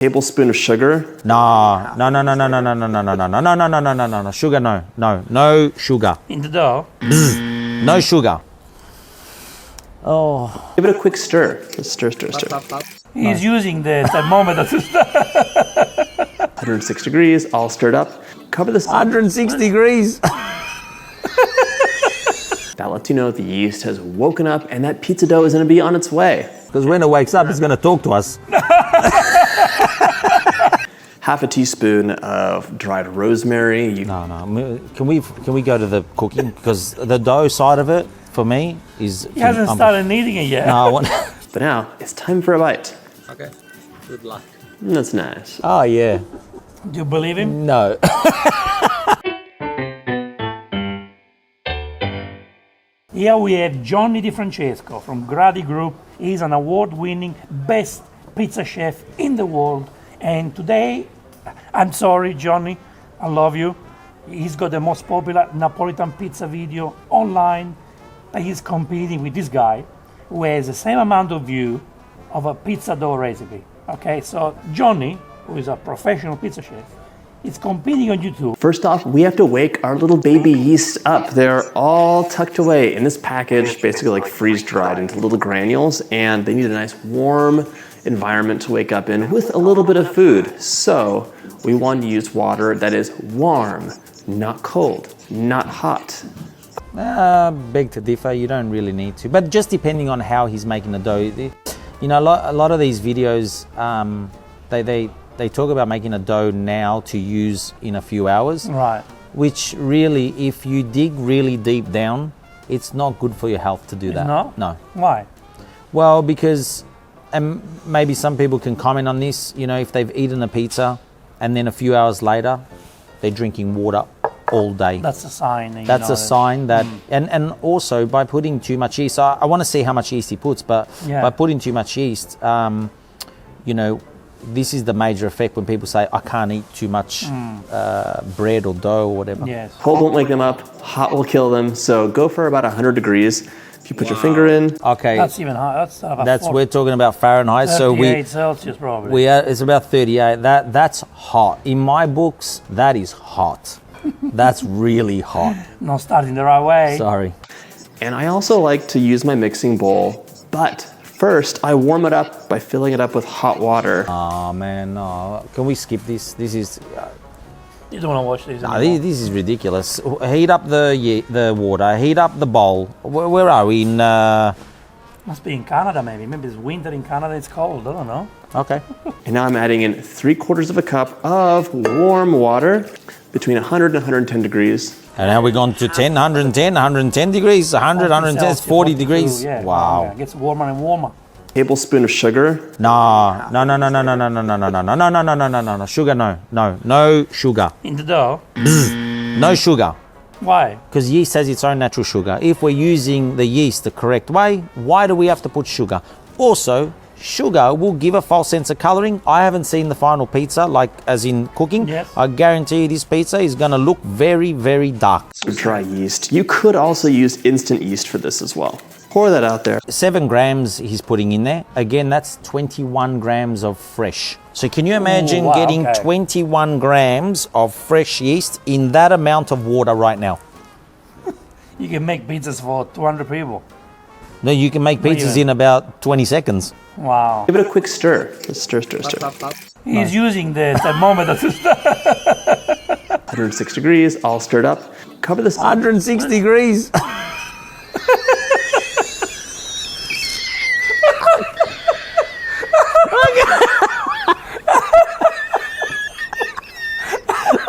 Tablespoon of sugar. No. Sugar, no sugar. In the dough? No sugar. Oh. Give it a quick stir. Just stir. He's using the thermometer to stir. 106 degrees, all stirred up. Cover this. 106 degrees. That lets you know the yeast has woken up and that pizza dough is going to be on its way. Because when it wakes up, it's going to talk to us. Half a teaspoon of dried rosemary. No. Can we go to the cooking? Because the dough side of it, for me, is... He hasn't started kneading it yet. No, I want... But now, it's time for a bite. Okay, good luck. That's nice. Oh, yeah. Do you believe him? No. Here we have Johnny Vincenzo from Gradi Group. He's an award-winning best pizza chef in the world. And today, I'm sorry, Johnny, I love you. He's got the most popular Napolitan pizza video online. He's competing with this guy who has the same amount of view of a pizza dough recipe. Okay, so Johnny, who is a professional pizza chef, is competing on YouTube. First off, we have to wake our little baby yeast up. They're all tucked away in this package, basically like freeze-dried into little granules, and they need a nice warm environment to wake up in with a little bit of food. So we want to use water that is warm, not cold, not hot. Beg to differ, you don't really need to. But just depending on how he's making the dough. You know, a lot of these videos, they talk about making a dough now to use in a few hours. Right. Which really, if you dig really deep down, it's not good for your health to do that. No? No. Why? Well, because, and maybe some people can comment on this, you know, if they've eaten a pizza and then a few hours later, they're drinking water all day. That's a sign. That's a sign that, and also by putting too much yeast, I want to see how much yeast he puts, but by putting too much yeast, you know, this is the major effect when people say, I can't eat too much bread or dough or whatever. Yes. Cold won't wake them up, hot will kill them, so go for about 100 degrees. If you put your finger in. Okay. That's even hot. That's we're talking about Fahrenheit. 38 so we Celsius probably. It's about 38. That's hot. In my books, that is hot. That's really hot. Not starting the right way. Sorry. And I also like to use my mixing bowl, but first I warm it up by filling it up with hot water. Oh man, no. Can we skip this? This is... You don't want to watch these No, anymore. this is ridiculous. Heat up the water, heat up the bowl. Where are we? In... Must be in Canada maybe. Maybe it's winter in Canada, it's cold, I don't know. Okay. And now I'm adding in 3/4 of a cup of warm water between 100 and 110 degrees. And now we're going to 10, 110, 110 degrees, 100, 110, 40 degrees. Yeah. Wow. Yeah, it gets warmer and warmer. Tablespoon of sugar. No. Sugar, no sugar. In the dough? No sugar. Why? Because yeast has its own natural sugar. If we're using the yeast the correct way, why do we have to put sugar? Also, sugar will give a false sense of coloring. I haven't seen the final pizza, like as in cooking. Yes. I guarantee you this pizza is going to look very, very dark. Dry yeast. You could also use instant yeast for this as well. Pour that out there. 7 grams he's putting in there. Again, that's 21 grams of fresh. So can you imagine getting 21 grams of fresh yeast in that amount of water right now? You can make pizzas for 200 people. No, you can make pizzas in about 20 seconds. Wow. Give it a quick stir. Just stir. He's using the thermometer to stir. 106 degrees, all stirred up. Cover this. 106 degrees.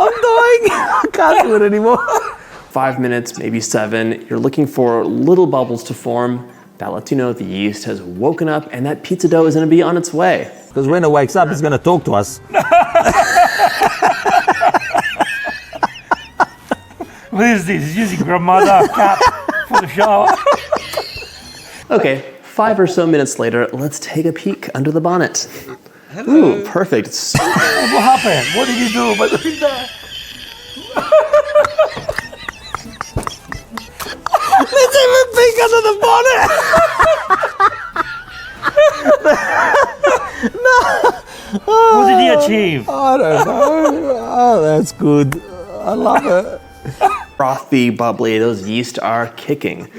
I'm dying. I can't do it anymore. 5 minutes, maybe 7. You're looking for little bubbles to form. That lets you know the yeast has woken up and that pizza dough is going to be on its way. Because when it wakes up, it's going to talk to us. What is this? He's using grandmother cap for the shower. Okay, 5 or so minutes later, let's take a peek under the bonnet. Ooh, perfect. What happened? What did you do by doing that? Let's have a peek under the bonnet. What did he achieve? I don't know. Oh, that's good. I love it. Frothy, bubbly, those yeast are kicking.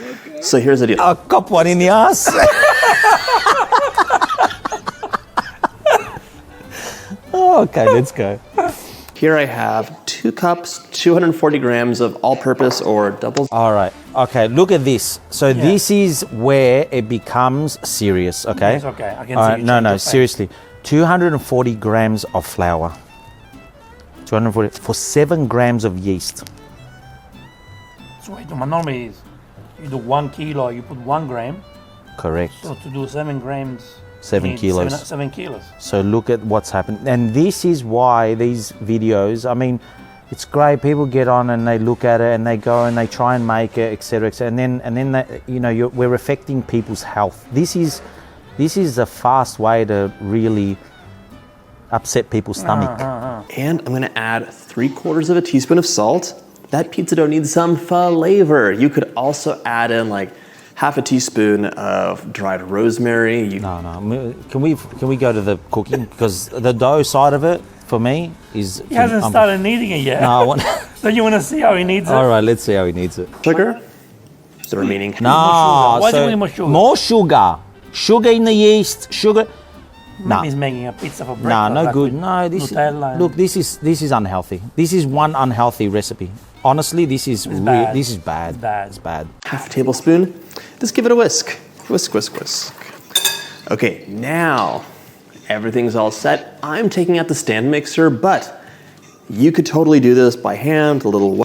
So here's the deal. I'll cop one in the ass. Okay, let's go. Here I have 2 cups, 240 grams of all-purpose or double. All right. Okay, look at this. So this is where it becomes serious, okay? It's okay. I can All see right, you no, change no, your face. seriously. 240 grams of flour. 240 for 7 grams of yeast. So wait, normally is you do 1 kilo, you put 1 gram. Correct. So to do 7 grams, 7 you need kilos. 7 kilos. So look at what's happened. And this is why these videos, I mean, it's great. People get on and they look at it and they go and they try and make it, etc., etc. And then they, you know, we're affecting people's health. This is a fast way to really upset people's stomach. And I'm gonna add 3/4 of a teaspoon of salt. That pizza dough needs some flavor. You could also add in like half a teaspoon of dried rosemary. No. Can we go to the cooking? Because the dough side of it, for me, is... He hasn't started kneading it yet. No, I want... Don't you want to see how he needs it? All right, let's see how he needs it. Sugar, the remaining. No, Why do you so need more sugar? more sugar. Sugar in the yeast, sugar... Maybe he's making a pizza for breakfast. No, no like good. with No, this Nutella and- look. This is unhealthy. This is one unhealthy recipe. Honestly, this is bad. this is bad. It's bad. It's bad. Half a tablespoon. Just give it a whisk. Whisk, whisk, whisk. Okay, now everything's all set. I'm taking out the stand mixer, but you could totally do this by hand, a little.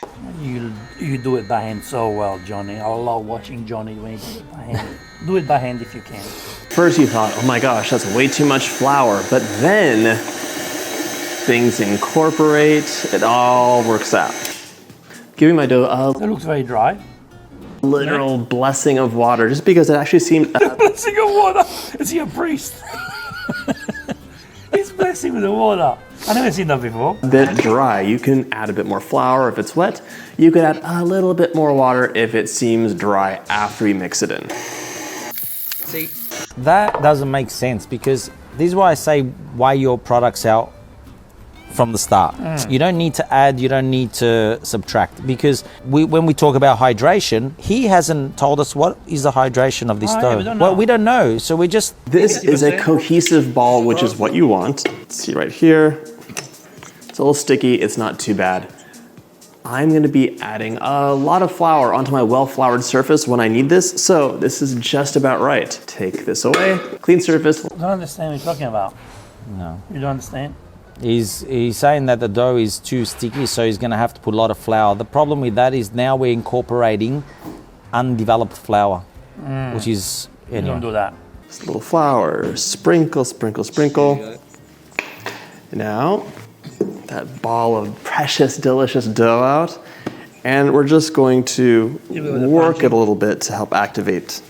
You do it by hand so well, Johnny. I love watching Johnny when he does it by hand. Do it by hand if you can. First you thought, oh my gosh, that's way too much flour, but then things incorporate, it all works out. Giving my dough It looks very dry. a literal blessing of water, just because it actually seemed Blessing of water. Is he a priest? He's blessing with the water. I've never seen that before. a bit dry. You can add a bit more flour if it's wet. You could add a little bit more water if it seems dry after you mix it in. See, that doesn't make sense because this is why I say weigh your products out from the start. You don't need to add, you don't need to subtract because when we talk about hydration, he hasn't told us what is the hydration of this yeah, dough. we don't Well, know. we don't know, so we just... This is a cohesive ball, which is what you want. See right here. It's a little sticky, it's not too bad. I'm gonna be adding a lot of flour onto my well-floured surface when I need this, so this is just about right. Take this away, clean surface. I don't understand what you're talking about. No. You don't understand? He's saying that the dough is too sticky, so he's going to have to put a lot of flour. The problem with that is now we're incorporating undeveloped flour, which is... You don't do that. Just a little flour, sprinkle, sprinkle, sprinkle. Now, that ball of precious, delicious dough out, and we're just going to work it a little bit to help activate.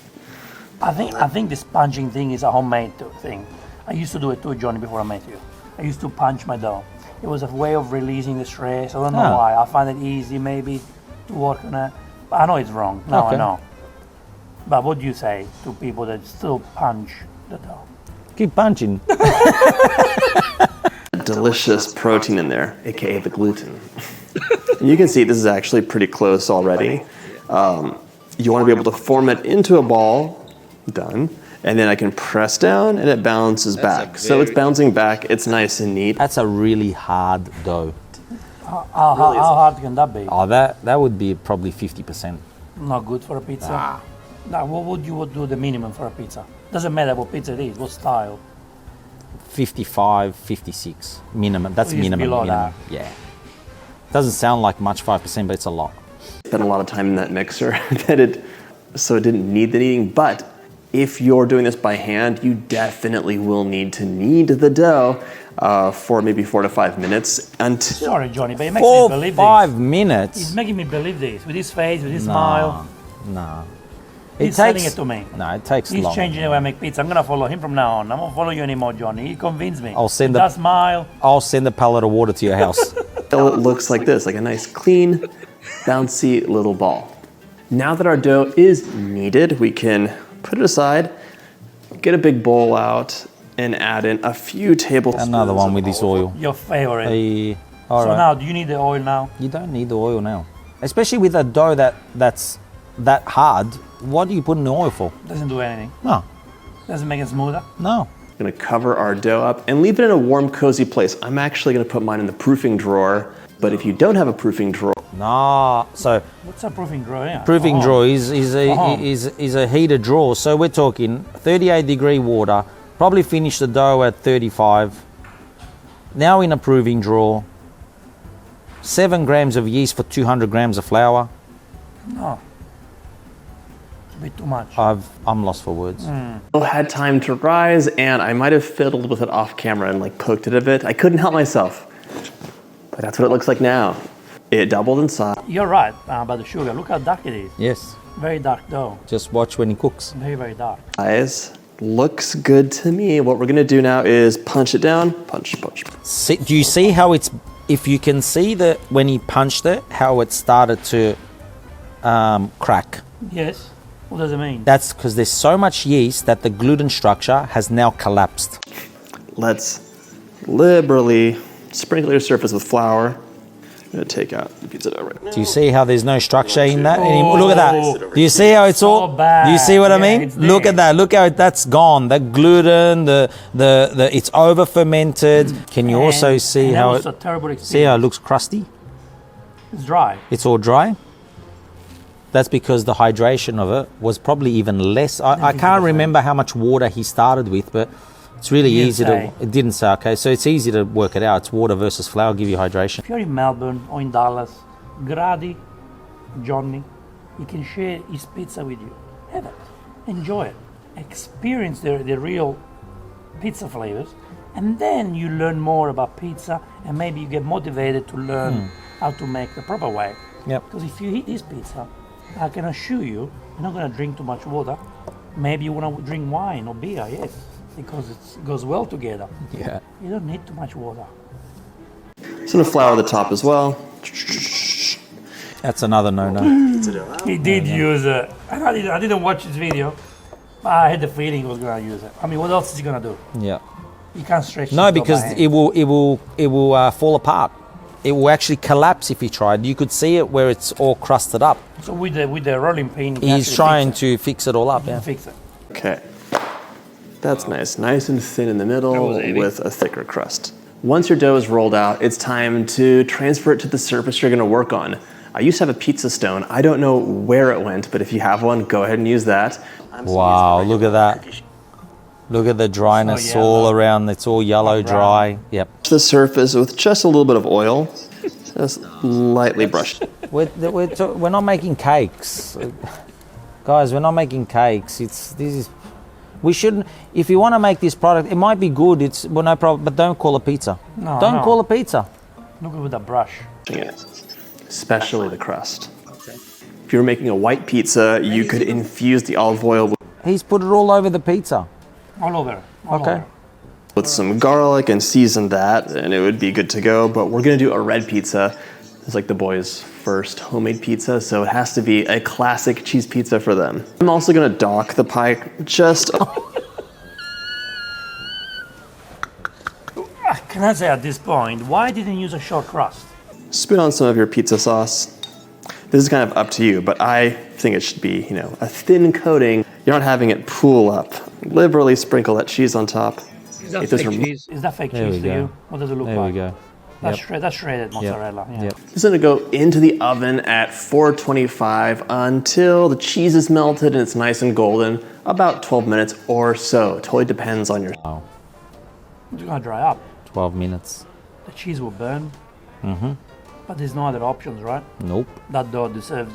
I think this punching thing is a homemade thing. I used to do it too, Johnny, before I met you. I used to punch my dough. It was a way of releasing the stress. I don't know why. I find it easy maybe to work on it. But I know it's wrong. Now I know. But what do you say to people that still punch the dough? Keep punching. Delicious protein in there, aka the gluten. And you can see this is actually pretty close already. You want to be able to form it into a ball. Done. And then I can press down and it bounces back. So it's bouncing back, it's nice and neat. That's a really hard dough. How hard can that be? Oh, that would be probably 50%. Not good for a pizza. Now, what would you do the minimum for a pizza? Doesn't matter what pizza it is, what style. 55, 56 minimum. That's Just minimum. below minimum. Yeah. Doesn't sound like much, 5%, but it's a lot. Spent a lot of time in that mixer so it didn't need the kneading, but if you're doing this by hand, you definitely will need to knead the dough for maybe 4 to 5 minutes until... Sorry, Johnny, but it makes me believe 5 this. minutes? He's making me believe this with his face, with his smile. No. He's selling it to me. No, it takes He's long. changing the way I make pizza. I'm gonna follow him from now on. I won't follow you anymore, Johnny. He convinced me. I'll send that smile. I'll send a pallet of water to your house. It looks like this, like a nice, clean, bouncy little ball. Now that our dough is kneaded, we can put it aside, get a big bowl out, and add in a few tablespoons. Another one with this oil. Your favorite. All So right. now, do you need the oil now? You don't need the oil now. Especially with a dough that's that hard. What do you put in the oil for? Doesn't do anything. No. Doesn't make it smoother. No. Gonna cover our dough up and leave it in a warm, cozy place. I'm actually gonna put mine in the proofing drawer, but if you don't have a proofing drawer, Nah. So What's a proofing drawer? Yeah. proofing Oh. drawer is a heated drawer. So we're talking 38-degree water. Probably finish the dough at 35. Now in a proofing drawer. 7 grams of yeast for 200 grams of flour. No. It's a bit too much. I'm lost for words. I had time to rise, and I might have fiddled with it off camera and like poked it a bit. I couldn't help myself, but that's what it looks like now. It doubled in size. You're right about the sugar. Look how dark it is. Yes. Very dark dough. Just watch when he cooks. Very, very dark. Looks good to me. What we're gonna do now is punch it down. Punch. See, do you see how it's? If you can see that when he punched it, how it started to crack. Yes. What does it mean? That's because there's so much yeast that the gluten structure has now collapsed. Let's liberally sprinkle your surface with flour. I'm gonna take out the pizza dough right now. Do you see how there's no structure in that anymore? Look at that. Do you see how it's all? bad. Do you see what I Yeah, mean? it's Look there. at that. Look how that's gone. The gluten, the it's over fermented. Can you also see and how that it? was a terrible experience. See how it looks crusty? It's dry. It's all dry. That's because the hydration of it was probably even less. I can't remember how much water he started with, but it's really Didn't easy say. to. It didn't say. Okay, so it's easy to work it out. It's water versus flour give you hydration. If you're in Melbourne or in Dallas, Grady, Johnny, he can share his pizza with you. Have it. Enjoy it. Experience the real pizza flavors. And then you learn more about pizza and maybe you get motivated to learn how to make the proper way. Yep. Because if you eat this pizza, I can assure you, you're not going to drink too much water. Maybe you want to drink wine or beer, yes, because it goes well together. Yeah. You don't need too much water. Just gonna flour the top as well. That's another no-no. He did use it. And I didn't watch his video, but I had the feeling he was going to use it. I mean, what else is he going to do? Yeah. You can't stretch No, it by because hand. it will fall apart. It will actually collapse if he tried. You could see it where it's all crusted up. So with the rolling pin, you can He's actually trying fix to fix it all up. it. Yeah. Fix it. Okay. That's nice and thin in the middle with a thicker crust. Once your dough is rolled out, it's time to transfer it to the surface you're gonna work on. I used to have a pizza stone. I don't know where it went, but if you have one, go ahead and use that. Wow, look at that. Look at the dryness So all yellow. around. It's all yellow, dry. Yep. The surface with just a little bit of oil, just lightly brushed. We're not making cakes, guys. We're not making cakes. We shouldn't. If you want to make this product, it might be good. Well, no problem. But don't call it pizza. No, Don't no. call it pizza. Look with a brush. Especially the crust. If you were making a white pizza, you could infuse the olive oil He's put it all over the pizza. All over. All Okay. over. with some garlic and season that, and it would be good to go. But we're gonna do a red pizza. It's like the boys' first homemade pizza, so it has to be a classic cheese pizza for them. I'm also gonna dock the pie just Can I say at this point, why didn't you use a short crust? spit on some of your pizza sauce. This is kind of up to you, but I think it should be, a thin coating. You're not having it pool up. Liberally sprinkle that cheese on top. Is that It does fake rem- cheese? Is that fake There cheese we to go. you? What does it look There like? we go. That's, Yep. that's shredded mozzarella. Yeah. Yep. It's gonna go into the oven at 425 until the cheese is melted and it's nice and golden, about 12 minutes or so. Totally depends on your... It's gonna dry up. 12 minutes. The cheese will burn. But there's no other options, right? Nope. That dough deserves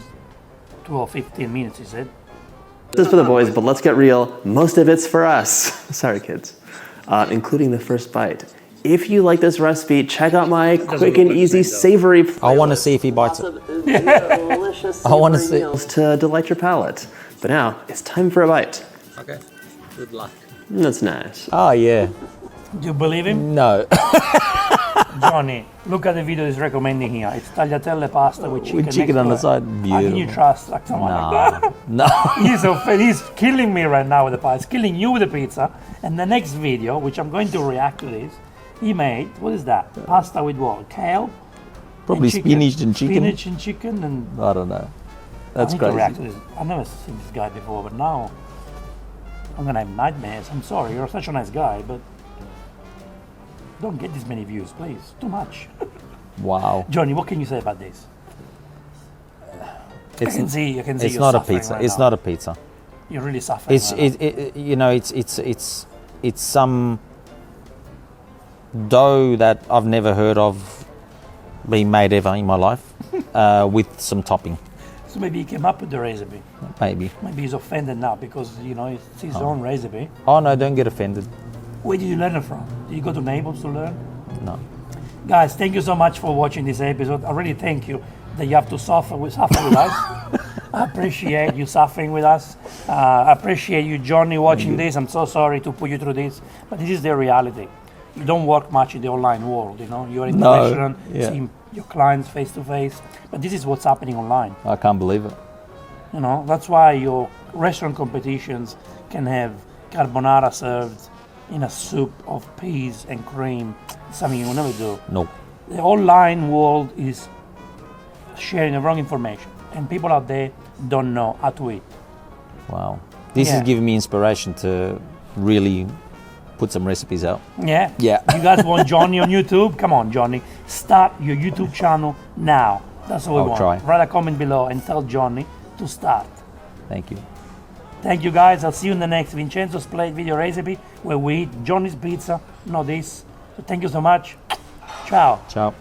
12 or 15 minutes, he said. This is for the boys, but let's get real. Most of it's for us. Sorry, kids. Including the first bite. If you like this recipe, check out my quick and easy savory I want to see if he bites it. delicious I wanna savory see- meals to delight your palate. But now, it's time for a bite. Okay. Good luck. That's nice. Oh, yeah. Do you believe him? No. Johnny, look at the video he's recommending here. It's tagliatelle pasta with chicken. With chicken on the side. How can you Beautiful. trust like someone like that? No. He's killing me right now with the pie. He's killing you with the pizza. And the next video, which I'm going to react to this, he made, what is that? Pasta with what? Kale? Probably and chicken. spinach and chicken. Spinach and chicken and... I don't know. That's I need to react to crazy. this. I've never seen this guy before, but now I'm gonna have nightmares. I'm sorry, you're such a nice guy, but don't get this many views, please. Too much. Wow. Johnny, what can you say about this? I can see It's you're not a suffering pizza. right it's now. not a pizza. You're really suffering. It's right now. you know it's some dough that I've never heard of being made ever in my life, with some topping. So maybe he came up with the recipe. Maybe. Maybe he's offended now because it's his own recipe. Oh no! Don't get offended. Where did you learn it from? Did you go to Naples to learn? No. Guys, thank you so much for watching this episode. I really thank you that you have to suffer with us. I appreciate you suffering with us. I appreciate you, Johnny, watching this. I'm so sorry to put you through this, but this is the reality. You don't work much in the online world, you know. You're in the No, restaurant, yeah. seeing your clients face to face, but this is what's happening online. I can't believe it. You know, that's why your restaurant competitions can have carbonara served in a soup of peas and cream, something you will never do. No. The online world is sharing the wrong information, and people out there don't know how to eat. Wow. This Yeah. is giving me inspiration to really put some recipes out. Yeah? Yeah. You guys want Johnny on YouTube? Come on, Johnny. Start your YouTube channel now. That's what we I'll want. try. Write a comment below and tell Johnny to start. Thank you. Thank you, guys. I'll see you in the next Vincenzo's Plate video recipe where we eat Johnny's pizza, not this. So thank you so much. Ciao. Ciao.